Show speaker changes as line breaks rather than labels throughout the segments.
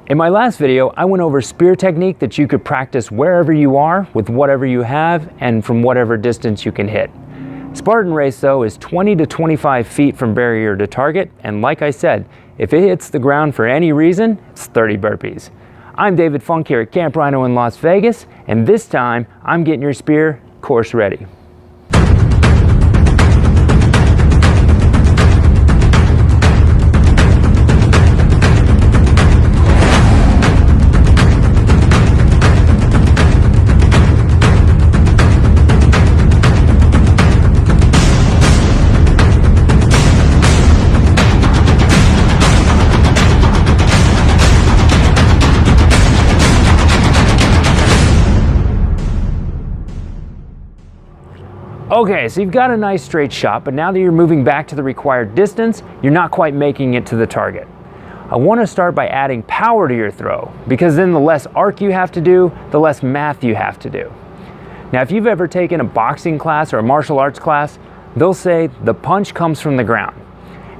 In my last video, I went over spear technique that you could practice wherever you are with whatever you have and from whatever distance you can hit. Spartan race though is 20 to 25 feet from barrier to target, and like I said, if it hits the ground for any reason, it's 30 burpees. I'm David Funk here at Camp Rhino in Las Vegas, and this time I'm getting your spear course ready. Okay, so you've got a nice straight shot, but now that you're moving back to the required distance, you're not quite making it to the target. I want to start by adding power to your throw, because then the less arc you have to do, the less math you have to do. Now, if you've ever taken a boxing class or a martial arts class, they'll say the punch comes from the ground.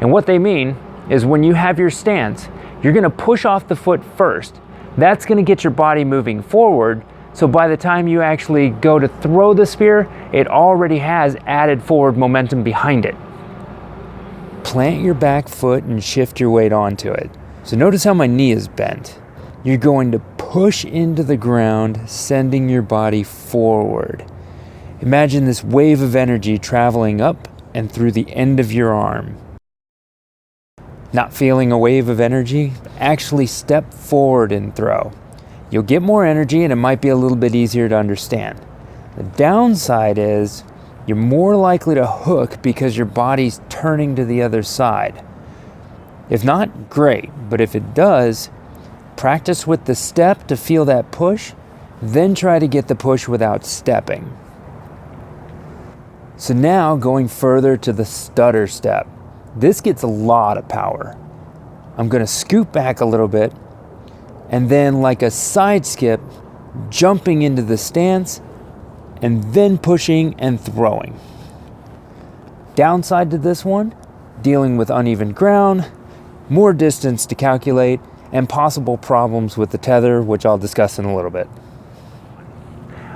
And what they mean is when you have your stance, you're going to push off the foot first. That's going to get your body moving forward. So by the time you actually go to throw the spear, it already has added forward momentum behind it. Plant your back foot and shift your weight onto it. So notice how my knee is bent. You're going to push into the ground, sending your body forward. Imagine this wave of energy traveling up and through the end of your arm. Not feeling a wave of energy? Actually step forward and throw. You'll get more energy and it might be a little bit easier to understand. The downside is you're more likely to hook because your body's turning to the other side. If not, great, but if it does, practice with the step to feel that push, then try to get the push without stepping. So now going further to the stutter step. This gets a lot of power. I'm going to scoot back a little bit, and then like a side skip, jumping into the stance, and then pushing and throwing. Downside to this one, dealing with uneven ground, more distance to calculate, and possible problems with the tether, which I'll discuss in a little bit.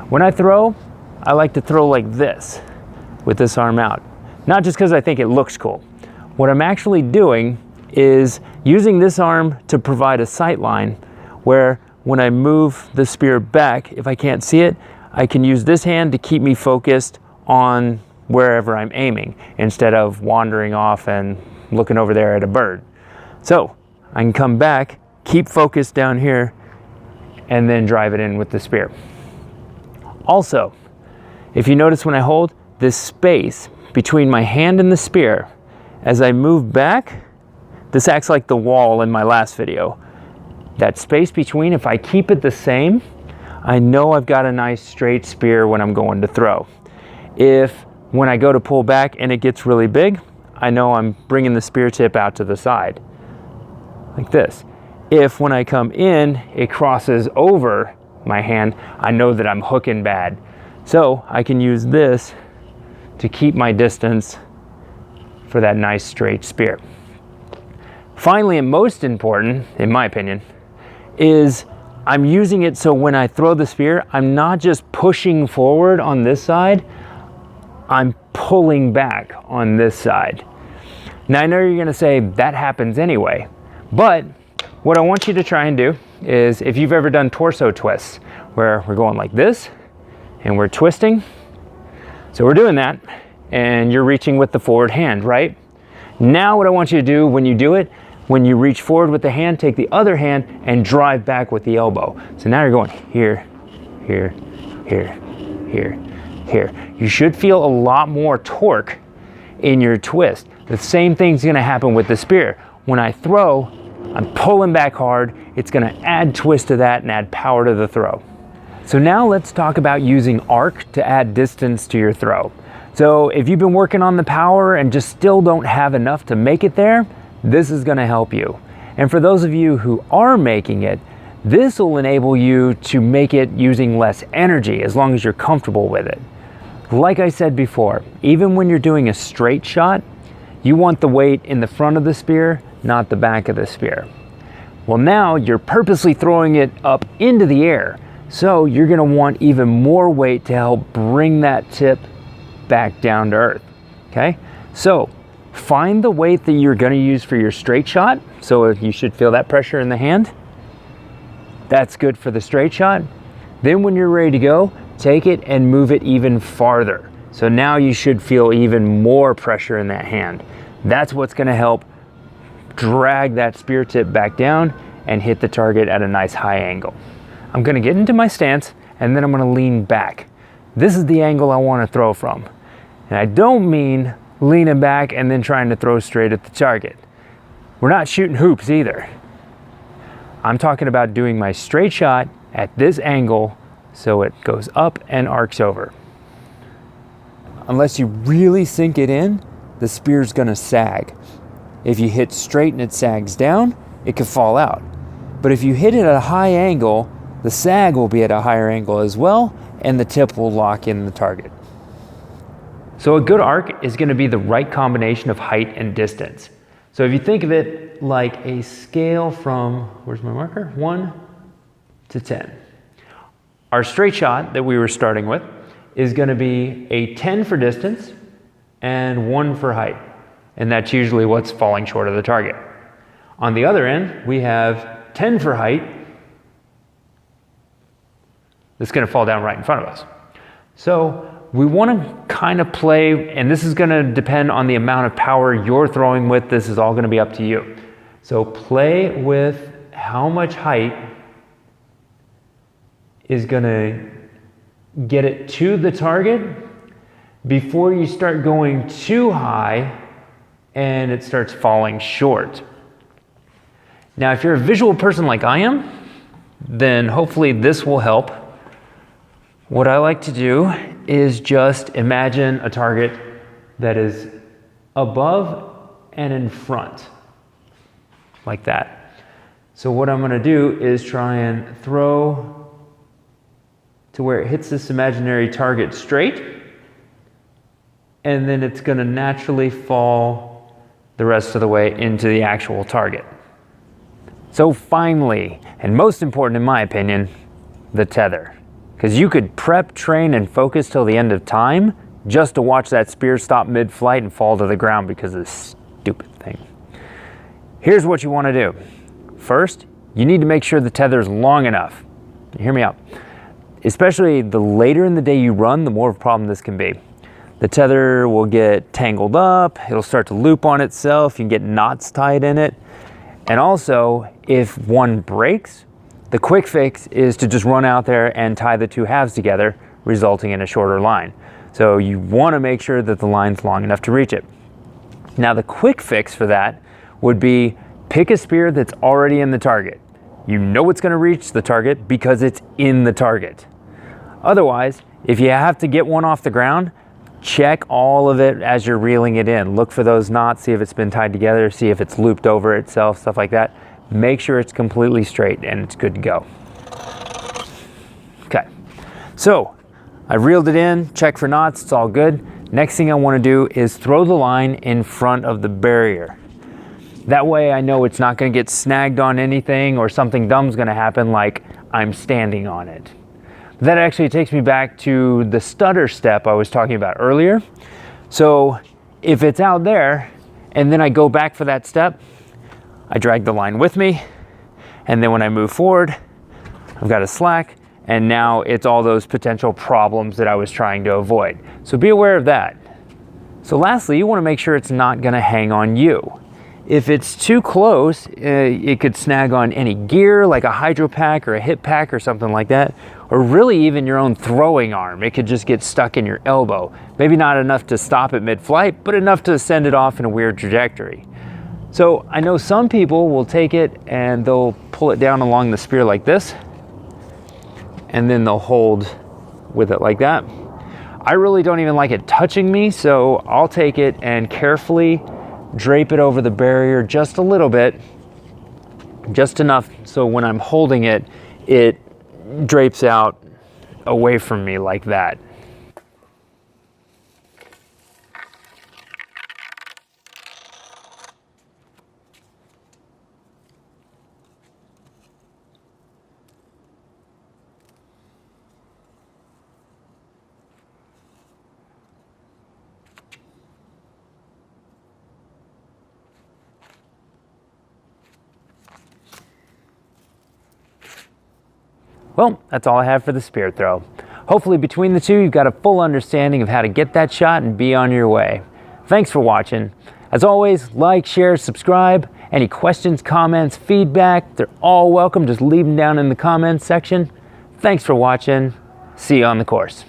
When I throw, I like to throw like this, with this arm out. Not just because I think it looks cool. What I'm actually doing is using this arm to provide a sight line where when I move the spear back, if I can't see it, I can use this hand to keep me focused on wherever I'm aiming instead of wandering off and looking over there at a bird. So I can come back, keep focused down here, and then drive it in with the spear. Also, if you notice when I hold this space between my hand and the spear, as I move back, this acts like the wall in my last video. That space between, if I keep it the same, I know I've got a nice straight spear when I'm going to throw. If when I go to pull back and it gets really big, I know I'm bringing the spear tip out to the side, like this. If when I come in, it crosses over my hand, I know that I'm hooking bad. So I can use this to keep my distance for that nice straight spear. Finally, and most important, in my opinion, is I'm using it so when I throw the spear, I'm not just pushing forward on this side, I'm pulling back on this side. Now I know you're gonna say that happens anyway, but what I want you to try and do is, if you've ever done torso twists, where we're going like this and we're twisting. So we're doing that and you're reaching with the forward hand, right? Now what I want you to do when you do it, when you reach forward with the hand, take the other hand and drive back with the elbow. So now you're going here, here, here, here, here. You should feel a lot more torque in your twist. The same thing's gonna happen with the spear. When I throw, I'm pulling back hard. It's gonna add twist to that and add power to the throw. So now let's talk about using arc to add distance to your throw. So if you've been working on the power and just still don't have enough to make it there, this is gonna help you. And for those of you who are making it, this will enable you to make it using less energy as long as you're comfortable with it. Like I said before, even when you're doing a straight shot, you want the weight in the front of the spear, not the back of the spear. Well, now you're purposely throwing it up into the air. So you're gonna want even more weight to help bring that tip back down to earth, okay? So find the weight that you're gonna use for your straight shot. So you should feel that pressure in the hand. That's good for the straight shot. Then when you're ready to go, take it and move it even farther. So now you should feel even more pressure in that hand. That's what's gonna help drag that spear tip back down and hit the target at a nice high angle. I'm gonna get into my stance and then I'm gonna lean back. This is the angle I wanna throw from. And I don't mean leaning back and then trying to throw straight at the target. We're not shooting hoops either. I'm talking about doing my straight shot at this angle so it goes up and arcs over. Unless you really sink it in, the spear's gonna sag. If you hit straight and it sags down, it could fall out. But if you hit it at a high angle, the sag will be at a higher angle as well, and the tip will lock in the target. So a good arc is gonna be the right combination of height and distance. So if you think of it like a scale from, where's my marker? 1 to 10. Our straight shot that we were starting with is gonna be a 10 for distance and 1 for height. And that's usually what's falling short of the target. On the other end, we have 10 for height. That's gonna fall down right in front of us. So we wanna kind of play, and this is gonna depend on the amount of power you're throwing with. This is all gonna be up to you. So play with how much height is gonna get it to the target before you start going too high and it starts falling short. Now, if you're a visual person like I am, then hopefully this will help. What I like to do is just imagine a target that is above and in front, like that. So what I'm gonna do is try and throw to where it hits this imaginary target straight, and then it's gonna naturally fall the rest of the way into the actual target. So finally, and most important in my opinion, the tether. Because you could prep, train, and focus till the end of time just to watch that spear stop mid-flight and fall to the ground because of this stupid thing. Here's what you want to do. First, you need to make sure the tether is long enough. Hear me out. Especially the later in the day you run, the more of a problem this can be. The tether will get tangled up, it'll start to loop on itself, you can get knots tied in it. And also, if one breaks, the quick fix is to just run out there and tie the two halves together, resulting in a shorter line. So you want to make sure that the line's long enough to reach it. Now the quick fix for that would be pick a spear that's already in the target. You know it's going to reach the target because it's in the target. Otherwise, if you have to get one off the ground, check all of it as you're reeling it in. Look for those knots, see if it's been tied together, see if it's looped over itself, stuff like that. Make sure it's completely straight and it's good to go. Okay, so I reeled it in, check for knots, it's all good. Next thing I want to do is throw the line in front of the barrier. That way I know it's not going to get snagged on anything or something dumb's going to happen like I'm standing on it. That actually takes me back to the stutter step I was talking about earlier. So if it's out there and then I go back for that step, I drag the line with me, and then when I move forward, I've got a slack, and now it's all those potential problems that I was trying to avoid. So be aware of that. So lastly, you want to make sure it's not going to hang on you. If it's too close, it could snag on any gear, like a hydro pack or a hip pack or something like that, or really even your own throwing arm. It could just get stuck in your elbow. Maybe not enough to stop it mid-flight, but enough to send it off in a weird trajectory. So I know some people will take it and they'll pull it down along the spear like this, and then they'll hold with it like that. I really don't even like it touching me, so I'll take it and carefully drape it over the barrier just a little bit, just enough so when I'm holding it, it drapes out away from me like that. Well, that's all I have for the spear throw. Hopefully between the two, you've got a full understanding of how to get that shot and be on your way. Thanks for watching. As always, like, share, subscribe. Any questions, comments, feedback, they're all welcome. Just leave them down in the comments section. Thanks for watching. See you on the course.